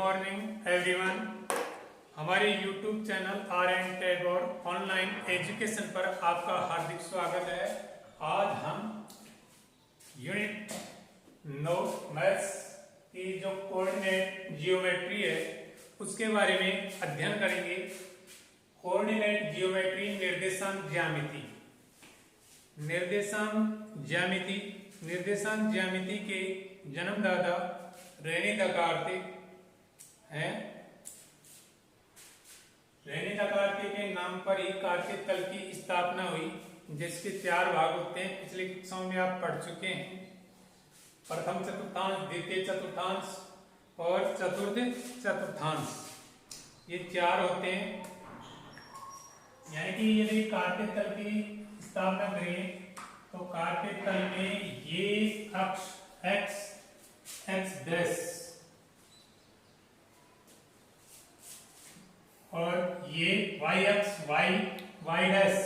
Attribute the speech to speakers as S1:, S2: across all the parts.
S1: Morning everyone. हमारे YouTube channel RN Tagore online education पर आपका हार्दिक स्वागत है। आज हम यूनिट 9 मैथ्स की जो कोऑर्डिनेट जियोमेट्री है उसके बारे में अध्ययन करेंगे। कोऑर्डिनेट जियोमेट्री निर्देशांक ज्यामिति। निर्देशांक ज्यामिति के जन्मदाता रेने दकार्ते हैं। रेने दकार्ते के नाम पर ही कार्तिक तल की स्थापना हुई, जिसके 4 भाग होते हैं। पिछली कक्षाओं में आप पढ़ चुके हैं। प्रथम चतुर्थांश, द्वितीय चतुर्थांश और चतुर्थ चतुर्थांश, ये 4 होते हैं। यानी कि यदि कार्तिक तल की स्थापना करें तो कार्तिक तल में ये अक्ष x डैश और ये y अक्ष y डैश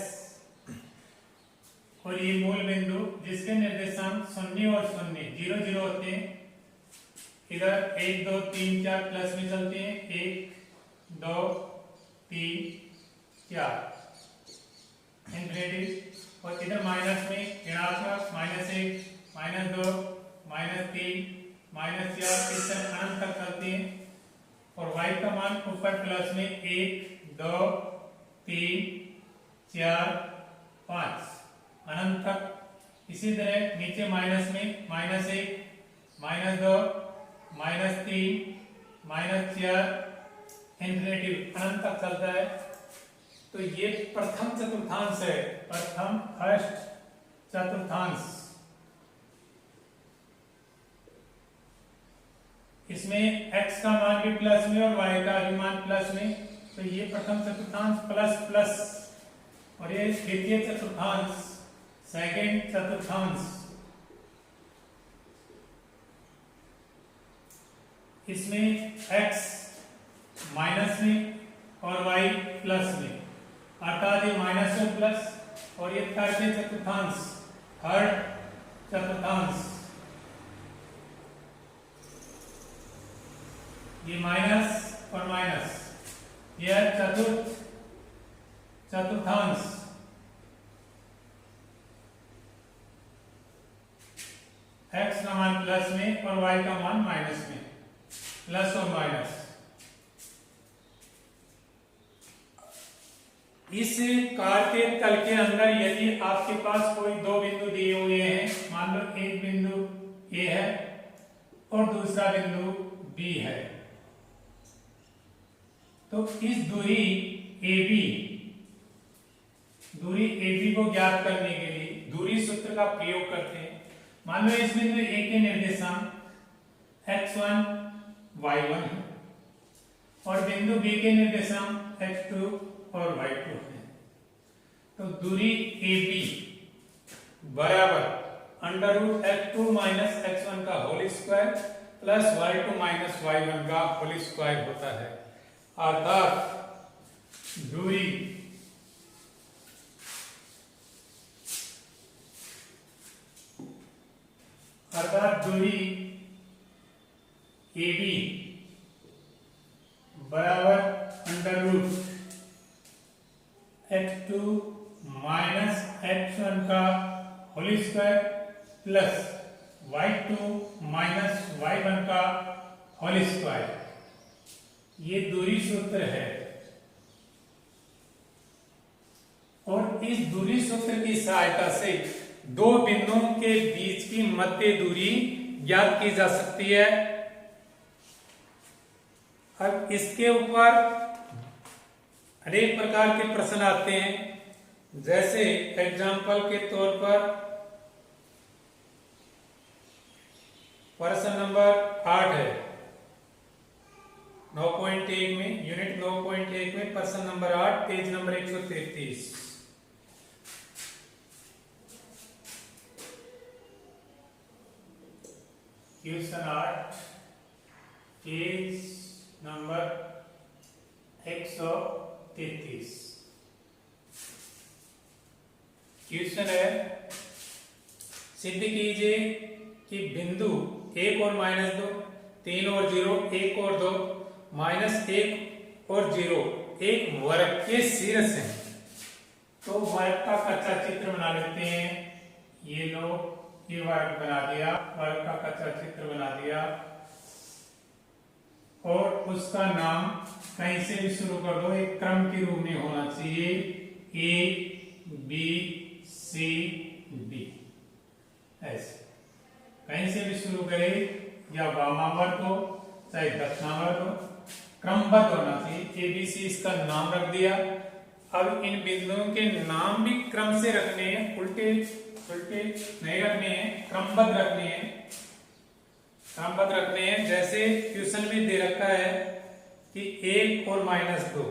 S1: और ये मूल बिंदु जिसके निर्देशांक 0 और 0 0 होते हैं। इधर 1 2 3 4 प्लस में चलते हैं, 1 2 3 4 इंफिनिटी। और इधर माइनस में ऋणात्मक -1 -2 -3 -4 इस तरह अनंत तक चलते हैं। और y का मान ऊपर प्लस में 1 2 3 4 5 अनंत तक। इसी तरह नीचे माइनस में -1 -2 -3 -4 इंफिनिटी अनंत तक चलता है। तो ये प्रथम चतुर्थांश है, फर्स्ट चतुर्थांश। इसमें x का मान भी प्लस में और y का भी मान प्लस में, तो ये प्रथम चतुर्थांश प्लस प्लस। और ये द्वितीय चतुर्थांश, सेकंड चतुर्थांश। इसमें x माइनस में और y प्लस में, अर्थात ये माइनस और प्लस। और ये तृतीय चतुर्थांश, थर्ड चतुर्थांश, ये माइनस और माइनस। यह चतुर्थ चतुर्थांश, x का मान प्लस में और y का मान माइनस में, प्लस और माइनस। इस कार्तिक तल के अंदर यदि आपके पास कोई 2 बिंदु दिए हुए हैं, मान लो एक बिंदु A है और दूसरा बिंदु B है, तो इस दूरी AB को ज्ञात करने के लिए दूरी सूत्र का प्रयोग करते हैं। मान लो इस बिंदु A के निर्देशांक x1 y1 है और बिंदु B के निर्देशांक x2 और y2 है। तो दूरी AB बराबर √x2 - x1 का whole square plus y2 - y1 का होल स्क्वायर होता है। अर्थात दूरी AB बराबर √x2 - x1 का whole square plus y2 - y1 का होल स्क्वायर, ये दूरी सूत्र है। और इस दूरी सूत्र की सहायता से 2 बिंदुओं के बीच की मध्य दूरी ज्ञात की जा सकती है। अब इसके ऊपर अनेक प्रकार के प्रश्न आते हैं, जैसे एग्जाम्पल के तौर पर प्रश्न नंबर 8 है 9.1 में, यूनिट 9.1 में प्रश्न number 8, page number 133। Question 8 page number 133। Question है, सिद्ध कीजिए कि बिंदु 1 और -2, 3 और 0, 1 और 2 -1 और 0 एक वर्ग के शीर्ष हैं। तो वर्ग का कच्चा चित्र बना लेते हैं। ये लो, ये वर्ग बना दिया, वर्ग का कच्चा चित्र बना दिया और उसका नाम कहीं से भी शुरू कर दो, एक क्रम के रूप में होना चाहिए, A B C D। ऐसे कहीं से भी शुरू करे, या वामावर्त हो चाहे दक्षिणावर्त हो, क्रमबद्ध होना चाहिए। ABC इसका नाम रख दिया। अब इन बिंदुओं के नाम भी क्रम से रखने हैं, उल्टे उल्टे नहीं रखने हैं, क्रमबद्ध रखने हैं, क्रमबद्ध रखने हैं। जैसे क्वेश्चन में दे रखा है कि 1 और -2,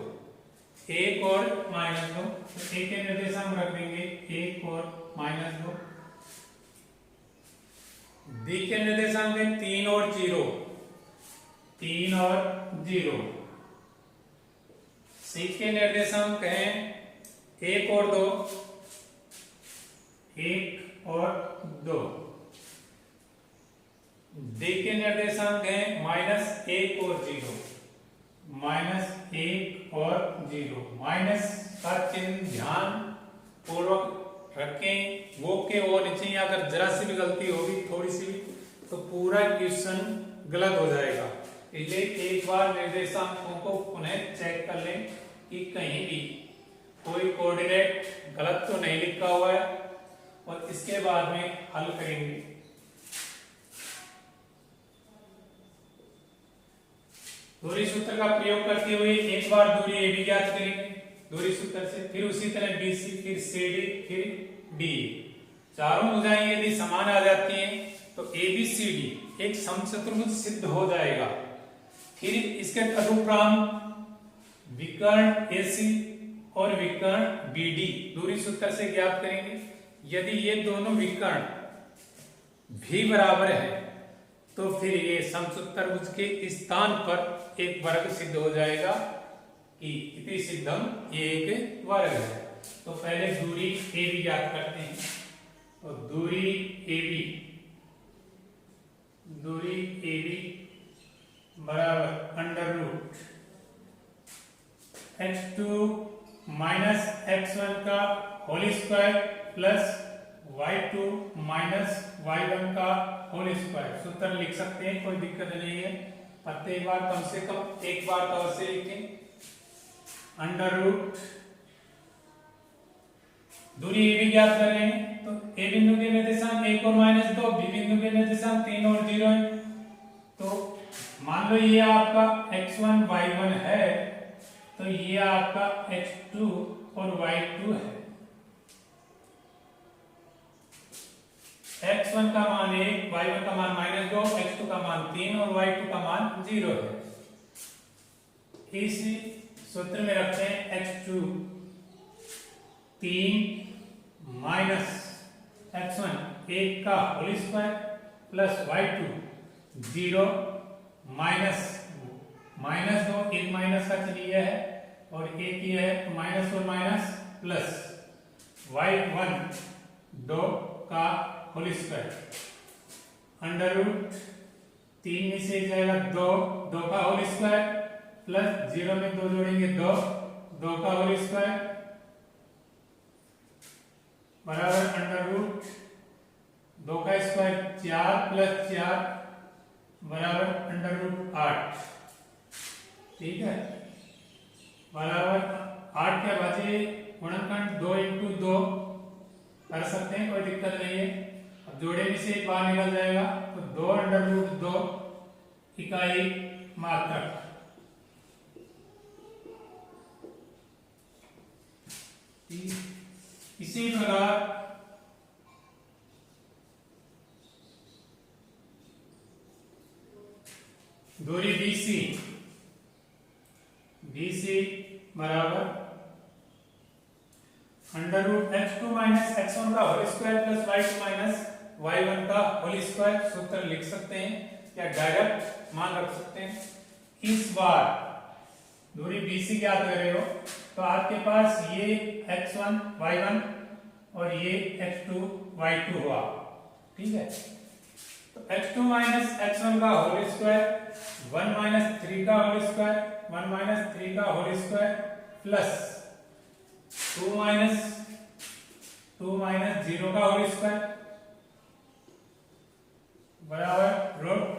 S1: 1 और -2, तो एक के निर्देशांक रख देंगे 1 और -2। B के निर्देशांक है 3 और 0, 3 और 0। C के निर्देशांक हैं 1 और 2, 1 और 2। D के निर्देशांक हैं -1 और 0, -1 और 0। माइनस का चिन्ह ध्यान पूर्वक रखें, वो के वो नीचे, अगर जरा सी भी गलती होगी थोड़ी सी भी तो पूरा क्वेश्चन गलत हो जाएगा। इसलिए एक बार निर्देशांकों को पुनः चेक कर लें कि कहीं भी कोई कोऑर्डिनेट गलत तो नहीं लिखा हुआ है, और इसके बाद में हल करेंगे। दूरी सूत्र का प्रयोग करते हुए एक बार दूरी AB ज्ञात करेंगे दूरी सूत्र से, फिर उसी तरह BC, फिर CD, फिर DE। चारों भुजाएं यदि समान आ जाती हैं तो ABCD एक समचतुर्भुज सिद्ध हो जाएगा। फिर इसके तदुपरांत विकर्ण AC और विकर्ण BD दूरी सूत्र से ज्ञात करेंगे। यदि ये दोनों विकर्ण भी बराबर है तो फिर ये समचतुर्भुज के स्थान पर एक वर्ग सिद्ध हो जाएगा कि इति सिद्धम, ये एक वर्ग है। तो पहले दूरी AB ज्ञात करते हैं। तो दूरी AB बराबर √x2 माइनस x1 का whole square plus y2 minus y1 का होल स्क्वायर। सूत्र लिख सकते हैं, कोई दिक्कत नहीं है। प्रत्येक बार कम से कम एक बार तो अवश्य लिखें। √ दूरी AB ज्ञात कर रहे हैं, तो A बिंदु के निर्देशांक 1 और -2, B बिंदु के निर्देशांक 3 और 0 है। तो मान लो ये आपका x1 y1 है, तो ये आपका x2 और y2 है। x1 का मान 1, y1 का मान -2, x2 का मान 3 और y2 का मान 0 है। इस सूत्र में रखते हैं x2 3 माइनस x1 1 का whole square plus y2 0 minus -2, एक माइनस का चिन्ह यह है और एक ये है, माइनस और माइनस प्लस y1 2 का होल स्क्वायर √3 में से जाएगा 2 का होल स्क्वायर प्लस 0 में 2 जोड़ेंगे 2 का होल स्क्वायर बराबर √2 का स्क्वायर 4 प्लस 4 बराबर √8। ठीक है, बराबर 8 के बचे गुणनखंड 2 × 2 कर सकते हैं, कोई दिक्कत नहीं है। अब जोड़े में से एक बार निकल जाएगा तो 2 √2 इकाई मात्रक। इसी प्रकार दूरी BC बराबर √x2 माइनस x1 का whole square plus y2 minus y1 का होल स्क्वायर। सूत्र लिख सकते हैं या डायरेक्ट मान रख सकते हैं। इस बार दूरी BC क्या कर रहे हो तो आपके पास ये x1 y1 और ये x2 y2 हुआ। ठीक है, तो x2 माइनस x1 का होल स्क्वायर 1 माइनस 3 का होल स्क्वायर, 1 माइनस 3 का होल स्क्वायर प्लस 2 माइनस 0 का होल स्क्वायर बराबर रूट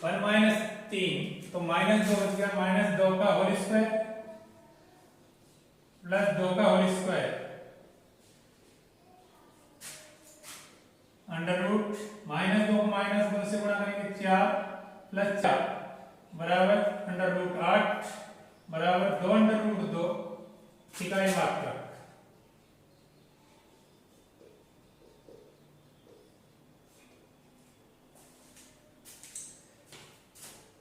S1: 1 माइनस 3 तो माइनस 2 बच गया, माइनस 2 का होल स्क्वायर प्लस 2 का whole square under root minus 2 को माइनस 2 से गुणा करेंगे 4 प्लस 4 बराबर अंडर रूट 8 बराबर 2 अंडर रूट 2 इकाई मात्रक।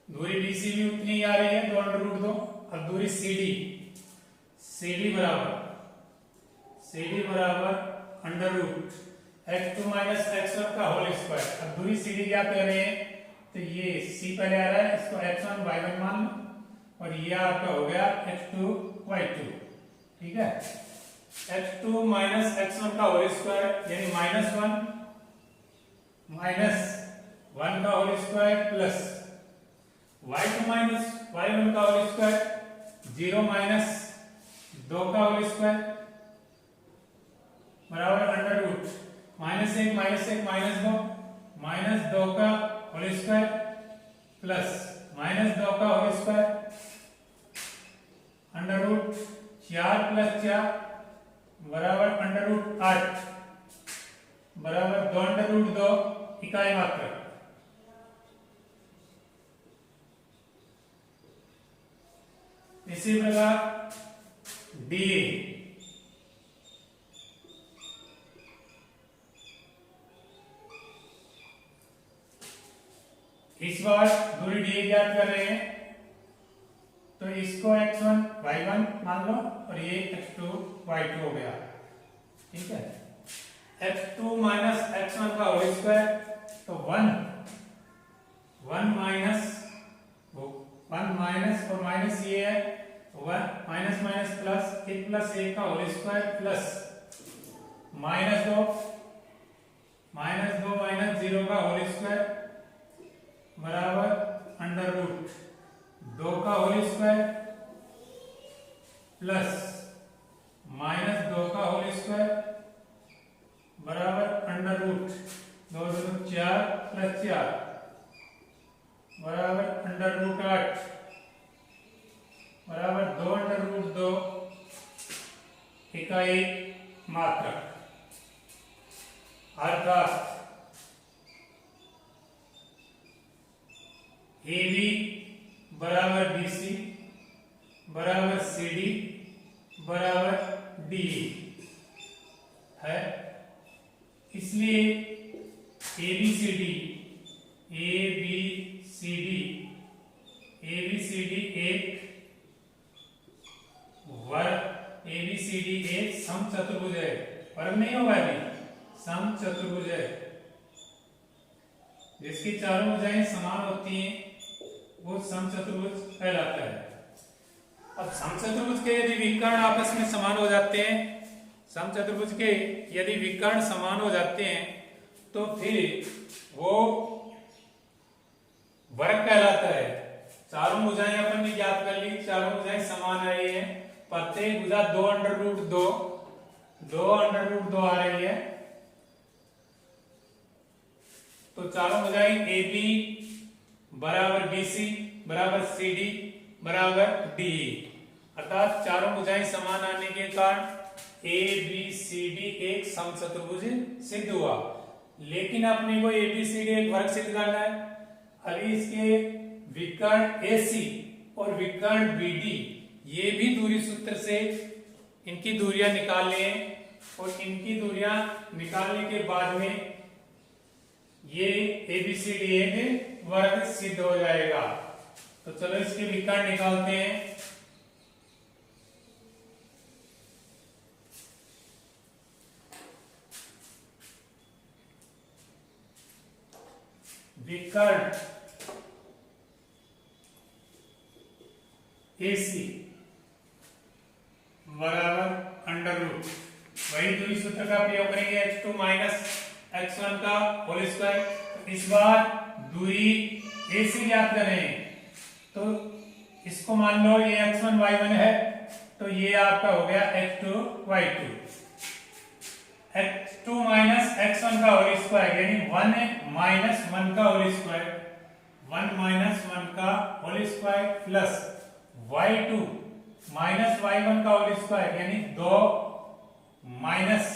S1: दूरी BC भी उतनी ही आ रही है 2 अंडर रूट 2। अब दूरी CD बराबर under root x2 minus x1 का होल स्क्वायर। अब दूरी CD क्या कर रहे हैं तो ये C पहले आ रहा है, इसको x1 y1 मान लो और ये आपका हो गया x2 y2। ठीक है, x2 माइनस x1 का होल स्क्वायर यानी माइनस 1 का whole square plus y2 minus y1 का होल स्क्वायर 0 माइनस 2 का होल स्क्वायर बराबर अंडर रूट माइनस 1 माइनस 2 का होल स्क्वायर प्लस माइनस 2 का whole square under root 4 plus 4 बराबर अंडर रूट 8 बराबर 2 अंडर रूट 2 इकाई मात्रक। इसी प्रकार DA इस बार दूरी DA ज्ञात कर रहे हैं तो इसको x1 y1 मान लो और ये x2 y2 हो गया। ठीक है, x2 माइनस x1 का होल स्क्वायर तो 1 माइनस और माइनस ये है 1 माइनस माइनस प्लस 1 प्लस 1 का whole square plus minus 2 minus 0 का होल स्क्वायर बराबर अंडर रूट 2 का होल स्क्वायर प्लस माइनस 2 का होल स्क्वायर बराबर अंडर रूट 2 4 प्लस 4 बराबर अंडर रूट 8 बराबर 2 अंडर रूट 2 इकाई मात्रक। अर्थात AB बराबर BC बराबर CD बराबर DE है, इसलिए ABCD एक वर्ग ABCD एक समचतुर्भुज है। वर्ग नहीं होगा, अभी समचतुर्भुज है जिसकी चारों भुजाएं समान होती हैं वो समचतुर्भुज कहलाता है। अब समचतुर्भुज के यदि विकर्ण आपस में समान हो जाते हैं, समचतुर्भुज के यदि विकर्ण समान हो जाते हैं तो फिर वो वर्ग कहलाता है। चारों भुजाएं अपन ने ज्ञात कर ली, चारों भुजाएं समान आ रही है, प्रत्येक भुजा 2 अंडर रूट 2 आ रही है तो चारों भुजाएं AB बराबर BC बराबर CD बराबर DE अर्थात चारों भुजाएं समान आने के कारण ABCD एक समचतुर्भुज सिद्ध हुआ। लेकिन अपने को ABCD एक वर्ग सिद्ध करना है। अभी इसके विकर्ण AC और विकर्ण BD ये भी दूरी सूत्र से इनकी दूरियां निकाल लें और इनकी दूरियां निकालने के बाद में ये ABCD एक वर्ग सिद्ध हो जाएगा। तो चलो इसके विकर्ण निकालते हैं। विकर्ण AC बराबर अंडर रूट, वही दूरी सूत्र का प्रयोग करेंगे x2 माइनस x1 का होल स्क्वायर। इस बार दूरी AC ज्ञात करें तो इसको मान लो ये x1 y1 है, तो ये आपका हो गया x2 y2, x2 minus x1 का होल स्क्वायर यानी 1 माइनस 1 का होल स्क्वायर, 1 माइनस 1 का whole square plus y2 minus y1 का होल स्क्वायर यानी 2 माइनस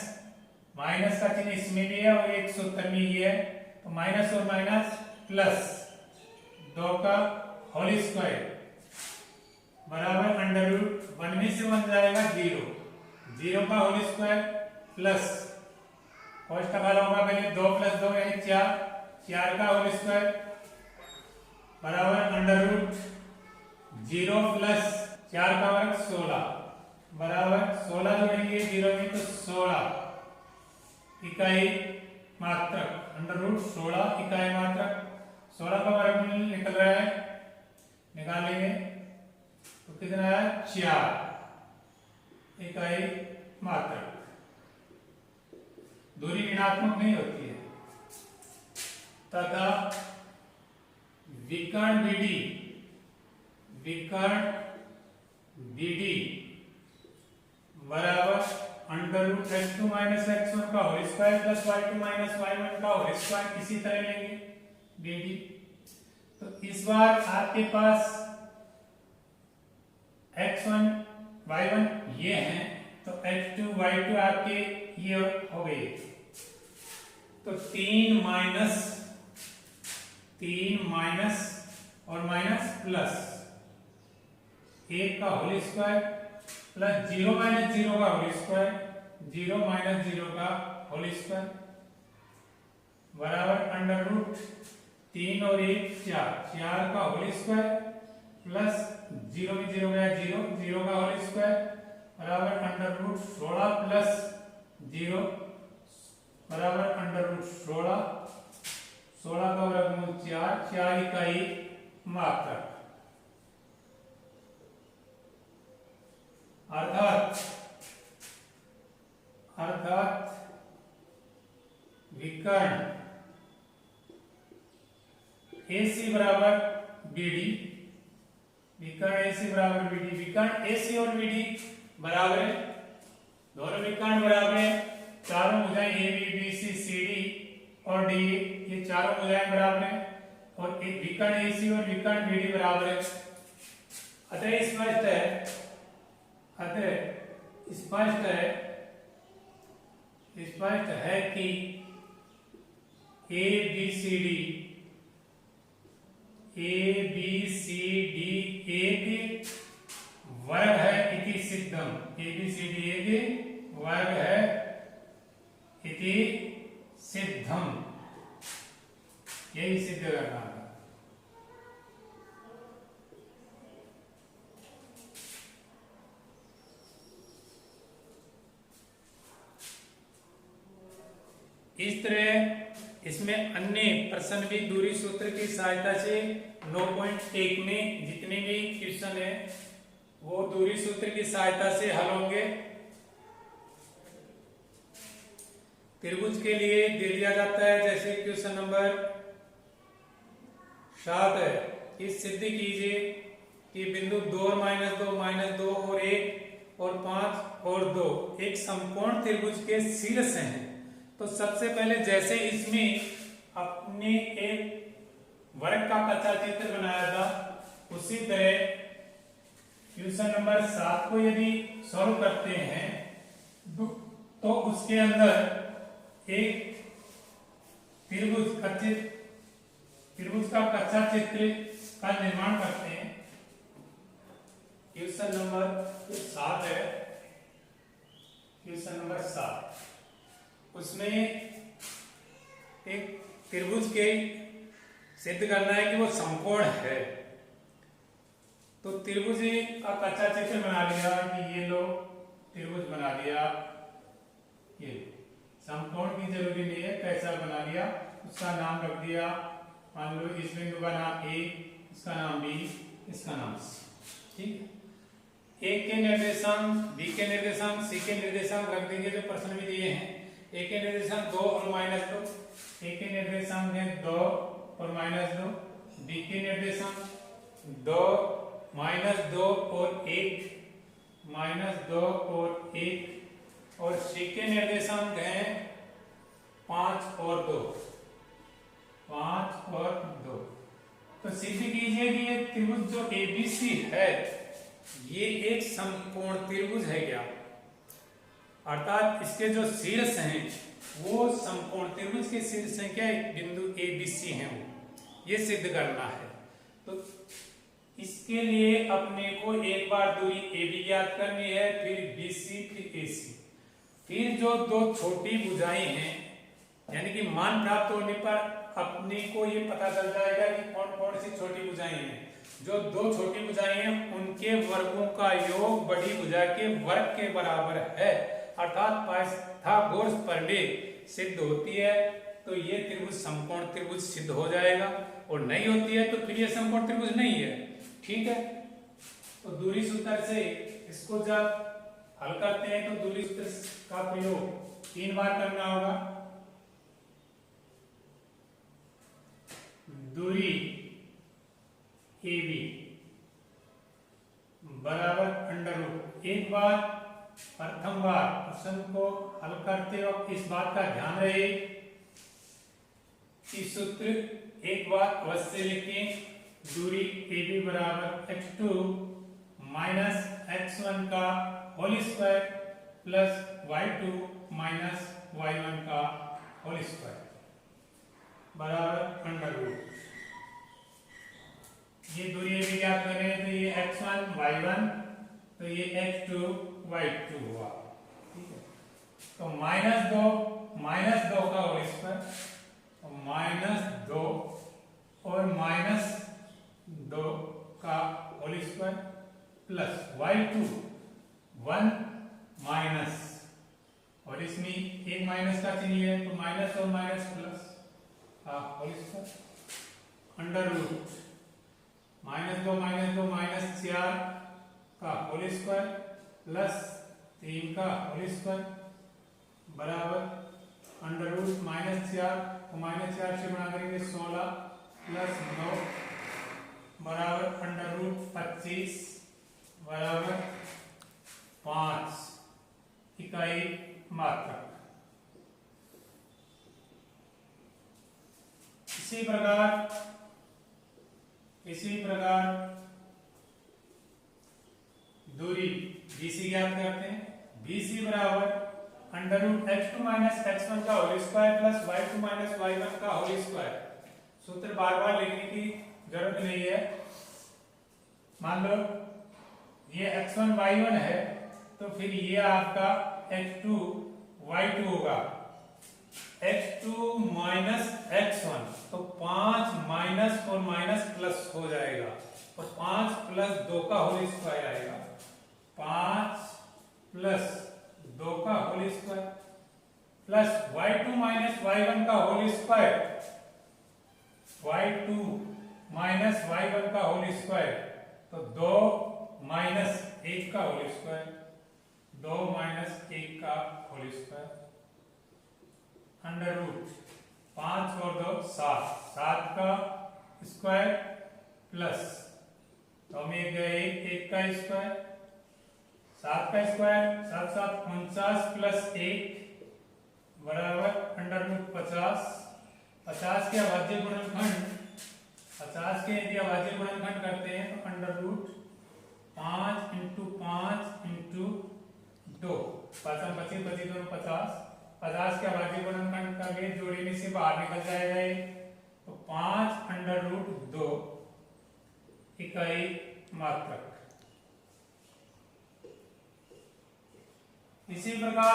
S1: माइनस का चिन्ह इसमें भी है और एक सूत्र में ही है, तो माइनस और माइनस प्लस 2 का होल स्क्वायर बराबर अंडर रूट 1 में से बन जाएगा 0, 0 का होल स्क्वायर प्लस फर्स्ट का होगा पहले 2 प्लस 2 यानी 4, 4 का होल स्क्वायर बराबर अंडर रूट 0 प्लस 4 का वर्ग 16 बराबर 16 जोड़ेंगे 0 में तो 16 इकाई मात्रक अंडर रूट 16 इकाई मात्रक, 16 का वर्गमूल निकल रहा है, निकालेंगे तो कितना है 4 इकाई मात्रक। दूरी ऋणात्मक नहीं होती है तथा विकर्ण BD बराबर under root x2 minus x1 का whole square plus y2 minus y1 का होल स्क्वायर, इसी तरह लेंगे BD। तो इस बार आपके पास x1 y1 ये हैं, तो x2 y2 आपके ये हो गए, तो 3 माइनस और माइनस प्लस 1 का होल स्क्वायर प्लस 0 माइनस 0 का होल स्क्वायर, 0 माइनस 0 का होल स्क्वायर बराबर अंडर रूट 3 और 1 4, 4 का होल स्क्वायर प्लस 0 में 0 गया 0, 0 का होल स्क्वायर बराबर अंडर रूट 16 प्लस 0 बराबर अंडर रूट 16, 16 का वर्गमूल 4, 4 इकाई मात्रक। अर्थात विकर्ण AC बराबर BD, विकर्ण AC बराबर BD, विकर्ण AC और BD बराबर है, दोनों विकर्ण बराबर है, चारों भुजाएं AB BC CD और DE ये चारों भुजाएं बराबर है, और एक विकर्ण AC और विकर्ण BD बराबर है। अतः स्पष्ट है कि ABCD एक वर्ग है इति सिद्धम, ABCD एक वर्ग है इति सिद्धम, यही सिद्ध करना है। इस तरह इसमें अन्य प्रश्न भी दूरी सूत्र की सहायता से 9.1 में जितने भी क्वेश्चन है वो दूरी सूत्र की सहायता से हल होंगे। त्रिभुज के लिए दे दिया जाता है, जैसे क्वेश्चन नंबर 7 है कि सिद्ध कीजिए कि बिंदु 2 और -2 और 1 और 5 और 2 एक समकोण त्रिभुज के शीर्ष हैं। तो सबसे पहले जैसे इसमें अपने एक वर्ग का कच्चा चित्र बनाया था, उसी तरह क्वेश्चन नंबर 7 को यदि सॉल्व करते हैं तो उसके अंदर एक त्रिभुज का कच्चा चित्र का निर्माण करते हैं। क्वेश्चन नंबर 7 है, क्वेश्चन नंबर 7 उसमें एक त्रिभुज के सिद्ध करना है कि वो समकोण है। तो त्रिभुज का कच्चा चित्र बना लिया कि ये लो त्रिभुज बना लिया, ये समकोण की जरूरी नहीं है, कैसा बना लिया उसका नाम रख दिया, मान लो इस बिंदु का नाम A, इसका नाम B, इसका नाम C, ठीक। A के निर्देशांक, B के निर्देशांक, C के निर्देशांक रख देंगे जो प्रश्न में दिए हैं। A के निर्देशांक 2 और -2, A के निर्देशांक है 2 और -2, बी के निर्देशांक 2 माइनस 2 और 1 माइनस 2 और 1 और सी के निर्देशांक हैं 5 और 2 5 और 2। तो सिद्ध कीजिए कि ये त्रिभुज जो एबीसी है ये एक समकोण त्रिभुज है क्या, अर्थात इसके जो शीर्ष हैं वो समकोण त्रिभुज के शीर्ष संख्या बिंदु एबीसी हैं, वो ये सिद्ध करना है। तो इसके लिए अपने को एक बार दूरी AB ज्ञात करनी है, फिर BC, फिर AC, फिर जो दो छोटी भुजाएं हैं यानी कि मान प्राप्त होने पर अपने को ये पता चल जाएगा कि कौन कौन सी छोटी भुजाएं हैं। जो दो छोटी भुजाएं हैं उनके वर्गों का योग बड़ी भुजा के वर्ग के बराबर है, अर्थात पाइथागोरस प्रमेय सिद्ध होती है तो ये त्रिभुज समकोण त्रिभुज सिद्ध हो जाएगा, और नहीं होती है तो फिर ये समकोण त्रिभुज नहीं है। ठीक है, तो दूरी सूत्र से इसको जब हल करते हैं तो दूरी सूत्र का प्रयोग 3 बार करना होगा। दूरी AB बराबर अंडर रूट, एक बार प्रथम बार प्रश्न को हल करते वक्त इस बात का ध्यान रहे कि सूत्र एक बार अवश्य लिखें। दूरी AB बराबर x2 माइनस x1 का whole square plus y2 minus y1 का होल स्क्वायर बराबर अंडर रूट। ये दूरी AB ज्ञात कर रहे हैं तो ये x1 y1 तो ये x2 y2 हुआ। ठीक है, तो माइनस 2 का होल स्क्वायर, -2 और -2 का whole square plus y2 1 minus, और इसमें एक माइनस का चिन्ह है तो माइनस और माइनस प्लस का होल स्क्वायर अंडर रूट -2 -4 का होल स्क्वायर प्लस 3 का होल स्क्वायर बराबर अंडर रूट -4 को -4 से गुणा करेंगे 16 प्लस 9 बराबर अंडर रूट 25 बराबर 5 इकाई मात्रक। इसी प्रकार दूरी BC ज्ञात करते हैं। BC बराबर under root x2 minus x1 का whole square plus y2 minus y1 का होल स्क्वायर। सूत्र बार बार लिखने की जरूरत नहीं है। मान लो ये x1 y1 है तो फिर ये आपका x2 y2 होगा। x2 माइनस x1 तो 5 माइनस और माइनस प्लस हो जाएगा और 5 प्लस 2 का होल स्क्वायर आएगा। 5 प्लस 2 का whole square plus y2 minus y1 का whole square, y2 minus y1 का होल स्क्वायर तो 2 माइनस 1 का होल स्क्वायर, 2 माइनस 1 का होल स्क्वायर अंडर रूट 5 और 2 7, 7 का स्क्वायर प्लस तो में गए 1 का स्क्वायर, 7 का स्क्वायर 7 7 49 प्लस 1 बराबर अंडर रूट 50। 50 के अभाज्य गुणनखंड 50 के यदि अभाज्य गुणनखंड करते हैं तो अंडर रूट 5 इंटू 5 इंटू 2 5 25 25 दोनों 50। 50 के अभाज्य गुणनखंड करके जोड़ने से बाहर निकल जाएगा ये तो 5 अंडर रूट 2 इकाई मात्रक। इसी प्रकार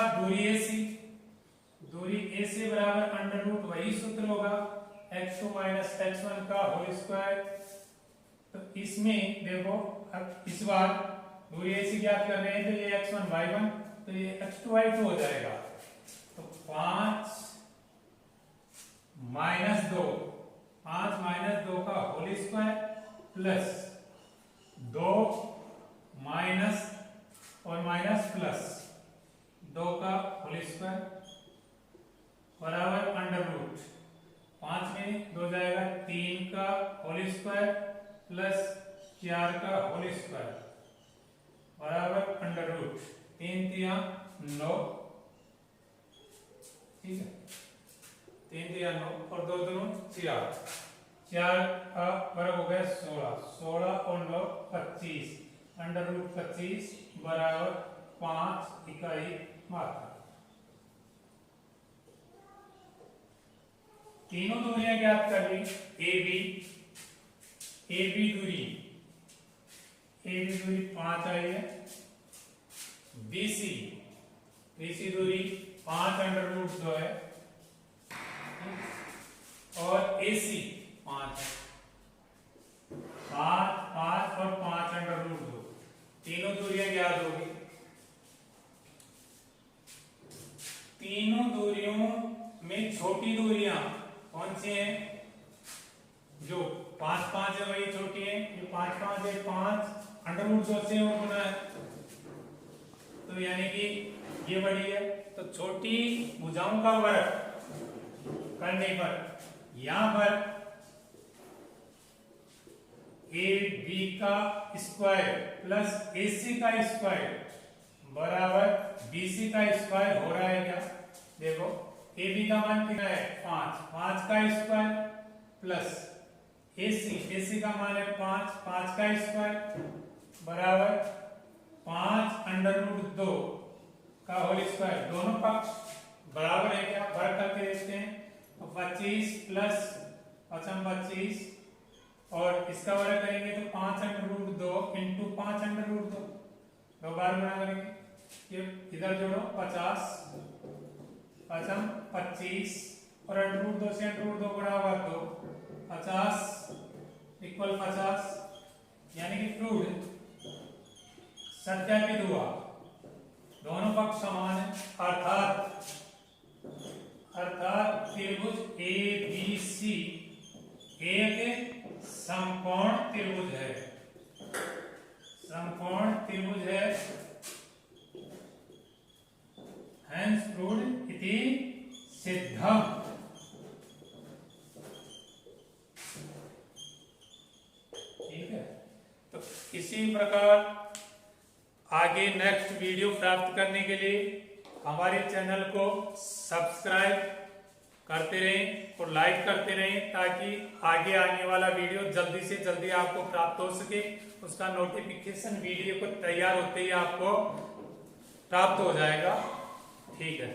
S1: दूरी AC बराबर अंडर रूट वही सूत्र होगा x2 माइनस x1 का होल स्क्वायर। तो इसमें देखो अब इस बार दूरी AC ज्ञात कर रहे हैं तो ये x1 y1 तो ये x2 y2 हो जाएगा। तो 5 माइनस 2 का होल स्क्वायर प्लस 2 माइनस और माइनस प्लस 2 का होल स्क्वायर बराबर अंडर रूट 5 में 2 जाएगा 3 का होल स्क्वायर प्लस 4 का होल स्क्वायर बराबर अंडर रूट 3 तिया 9, ठीक है, 3 तिया 9 और 2 दूनी 4, 4 का वर्ग हो गया 16, 16 और 9 25, अंडर रूट 25 बराबर 5 इकाई मात्रा। तीनों दूरियां ज्ञात कर ली, ए बी दूरी 5 आई है, BC दूरी 5 अंडर रूट 2 है और AC 5 है, 5 और 5 अंडर रूट 2, तीनों दूरियां ज्ञात होगी। तीनों दूरियों में छोटी दूरियां कौन सी हैं? जो 5 है वही छोटी है, जो 5 है 5 अंडर रूट 2 से और गुना है, तो यानी कि ये बड़ी है। तो छोटी भुजाओं का वर्ग करने पर यहां पर AB का स्क्वायर प्लस AC का स्क्वायर बराबर BC का स्क्वायर हो रहा है क्या? देखो AB का मान कितना है 5 का स्क्वायर प्लस AC का मान है 5 का स्क्वायर बराबर 5 अंडर रूट 2 का होल स्क्वायर, दोनों पक्ष बराबर है क्या? वर्ग करके देखते हैं, तो 25 प्लस 25 और इसका वर्ग करेंगे तो 5 under root 2 into 5 under root 2, 2 बार गुणा करेंगे, ये इधर जोड़ो 50 25 और अंडर रूट 2 से अंडर रूट 2 गुणा होगा तो 50 इक्वल 50, यानी कि प्रूव्ड, सत्यापित हुआ, दोनों पक्ष समान है, अर्थात त्रिभुज ABC एक समकोण त्रिभुज है, हेंस प्रूव्ड इति सिद्धम। ठीक है, तो इसी प्रकार आगे नेक्स्ट वीडियो प्राप्त करने के लिए हमारे चैनल को सब्सक्राइब करते रहें और लाइक करते रहें, ताकि आगे आने वाला वीडियो जल्दी से जल्दी आपको प्राप्त हो सके। उसका नोटिफिकेशन वीडियो को तैयार होते ही आपको प्राप्त हो जाएगा। ठीक है।